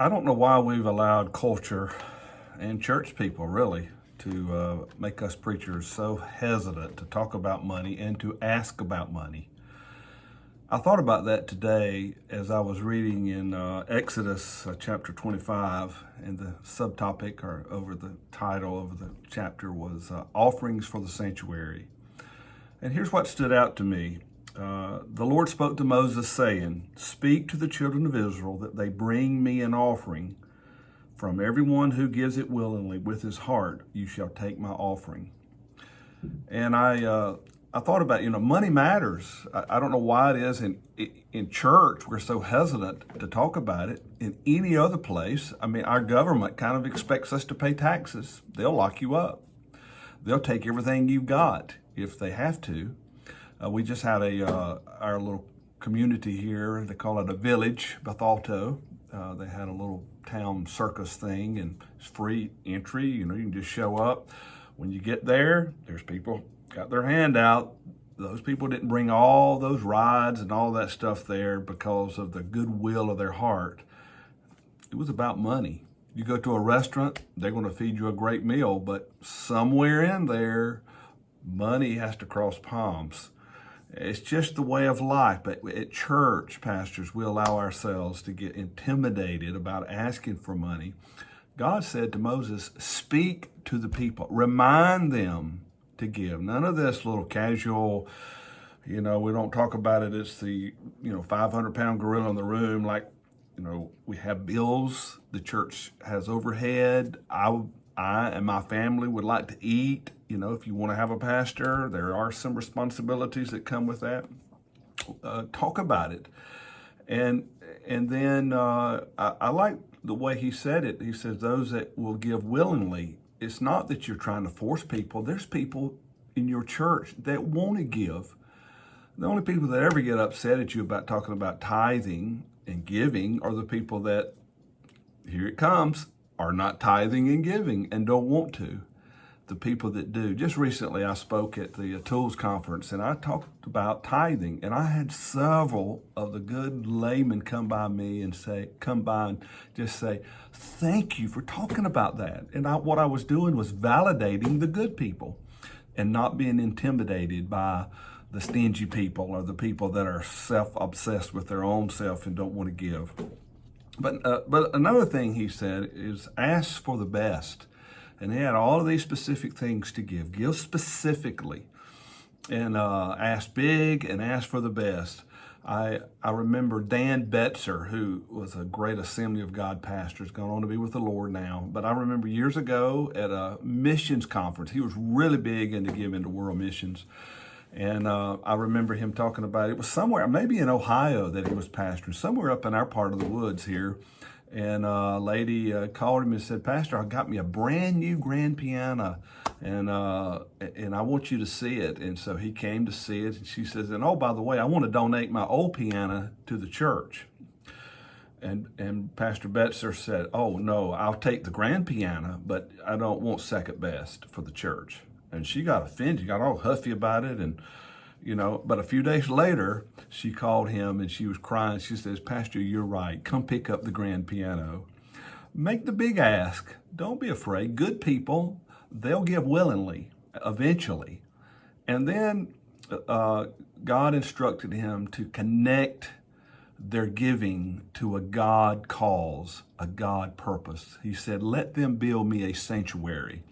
I don't know why we've allowed culture and church people really to make us preachers so hesitant to talk about money and to ask about money. I thought about that today as I was reading in Exodus chapter 25, and the subtopic or over the title of the chapter was Offerings for the Sanctuary. And here's what stood out to me. The Lord spoke to Moses, saying, "Speak to the children of Israel that they bring me an offering. From everyone who gives it willingly with his heart, you shall take my offering." And I thought about, money matters. I don't know why it is in church we're so hesitant to talk about it. In any other place, our government kind of expects us to pay taxes. They'll lock you up. They'll take everything you've got if they have to. We just had our little community here. They call it a village, Bethalto. They had a little town circus thing, and it's free entry. You can just show up. When you get there, there's people got their hand out. Those people didn't bring all those rides and all that stuff there because of the goodwill of their heart. It was about money. You go to a restaurant, they're going to feed you a great meal, but somewhere in there, money has to cross palms. It's just the way of life. But at church, pastors, we allow ourselves to get intimidated about asking for money. God said to Moses, speak to the people, remind them to give. None of this little casual, we don't talk about it. It's the, 500-pound gorilla in the room. Like, we have bills. The church has overhead. I and my family would like to eat. If you want to have a pastor, there are some responsibilities that come with that. Talk about it. And then I like the way he said it. He says, those that will give willingly. It's not that you're trying to force people. There's people in your church that want to give. The only people that ever get upset at you about talking about tithing and giving are the people that, here it comes, are not tithing and giving and don't want to. The people that do. Just recently I spoke at the Tools Conference, and I talked about tithing, and I had several of the good laymen come by and just say, thank you for talking about that. And what I was doing was validating the good people and not being intimidated by the stingy people or the people that are self-obsessed with their own self and don't want to give. But another thing he said is ask for the best. And he had all of these specific things to give. Give specifically, and ask big and ask for the best. I remember Dan Betzer, who was a great Assembly of God pastor, has gone on to be with the Lord now. But I remember years ago at a missions conference, he was really big into giving to world missions. And I remember him talking about, it was somewhere, maybe in Ohio that he was pastoring, somewhere up in our part of the woods here. And a lady called him and said, "Pastor, I got me a brand new grand piano, and I want you to see it." And so he came to see it, and she says, "And oh, by the way, I want to donate my old piano to the church." And Pastor Betzer said, "Oh, no, I'll take the grand piano, but I don't want second best for the church." And she got offended, got all huffy about it, and but a few days later, she called him and she was crying. She says, "Pastor, you're right. Come pick up the grand piano. Make the big ask. Don't be afraid. Good people, they'll give willingly, eventually." And then God instructed him to connect their giving to a God cause, a God purpose. He said, "Let them build me a sanctuary."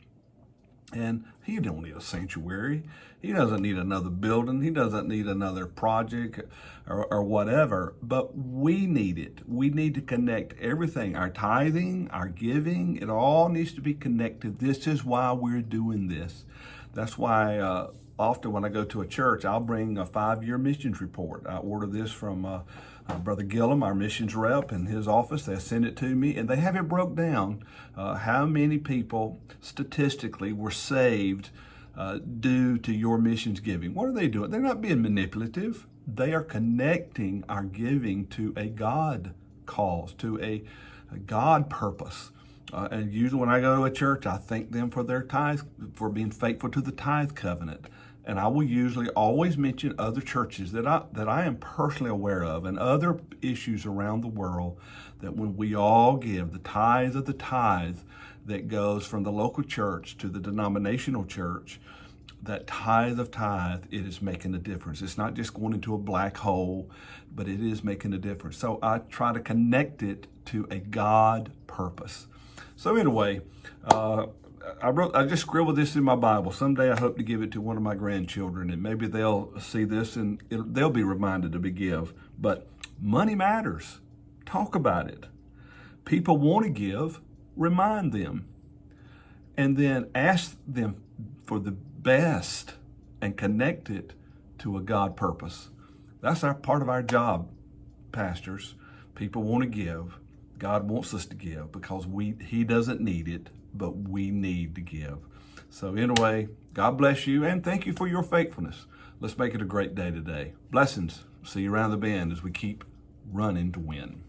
And he don't need a sanctuary. He doesn't need another building. He doesn't need another project or whatever. But we need it. We need to connect everything. Our tithing, our giving, it all needs to be connected. This is why we're doing this. That's why often when I go to a church, I'll bring a 5-year missions report. I order this from Brother Gillum, our missions rep, in his office. They send it to me, and they have it broke down how many people statistically were saved due to your missions giving. What are they doing? They're not being manipulative. They are connecting our giving to a God cause, to a God purpose. And usually when I go to a church, I thank them for their tithe, for being faithful to the tithe covenant. And I will usually always mention other churches that I am personally aware of and other issues around the world that when we all give the tithe of the tithe that goes from the local church to the denominational church, that tithe of tithe, it is making a difference. It's not just going into a black hole, but it is making a difference. So I try to connect it to a God purpose. So anyway, I just scribbled this in my Bible. Someday I hope to give it to one of my grandchildren, and maybe they'll see this and they'll be reminded to give. But money matters. Talk about it. People want to give, remind them. And then ask them for the best and connect it to a God purpose. That's part of our job, pastors. People want to give. God wants us to give because He doesn't need it, but we need to give. So anyway, God bless you and thank you for your faithfulness. Let's make it a great day today. Blessings. See you around the bend as we keep running to win.